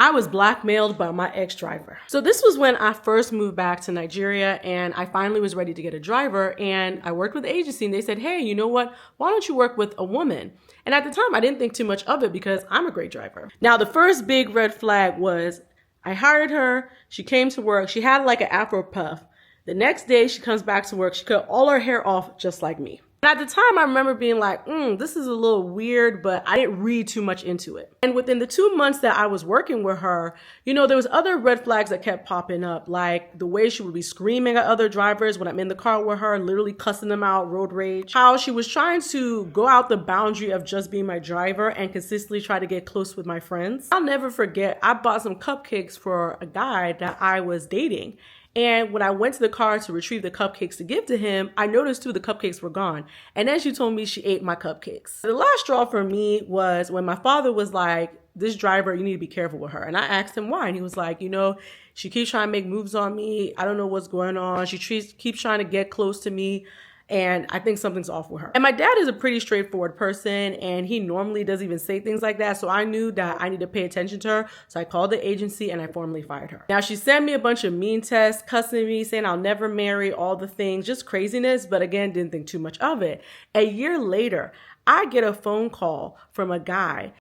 I was blackmailed by my ex-driver. So this was when I first moved back to Nigeria and I finally was ready to get a driver, and I worked with the agency and they said, hey, you know what? Why don't you work with a woman? And at the time I didn't think too much of it because I'm a great driver. Now the first big red flag was I hired her, she came to work, she had like an Afro puff. The next day she comes back to work, she cut all her hair off just like me. And at the time, I remember being like, this is a little weird, but I didn't read too much into it. And within the 2 months that I was working with her, there was other red flags that kept popping up, like the way she would be screaming at other drivers when I'm in the car with her, literally cussing them out, road rage. How she was trying to go out the boundary of just being my driver and consistently try to get close with my friends. I'll never forget, I bought some cupcakes for a guy that I was dating. And when I went to the car to retrieve the cupcakes to give to him, I noticed 2 of the cupcakes were gone. And then she told me she ate my cupcakes. The last straw for me was when my father was like, this driver, you need to be careful with her. And I asked him why. And he was like, she keeps trying to make moves on me. I don't know what's going on. She keeps trying to get close to me. And I think something's off with her. And my dad is a pretty straightforward person, and he normally doesn't even say things like that. So I knew that I need to pay attention to her. So I called the agency and I formally fired her. Now she sent me a bunch of mean texts, cussing me, saying I'll never marry, all the things, just craziness. But again, didn't think too much of it. A year later, I get a phone call from a guy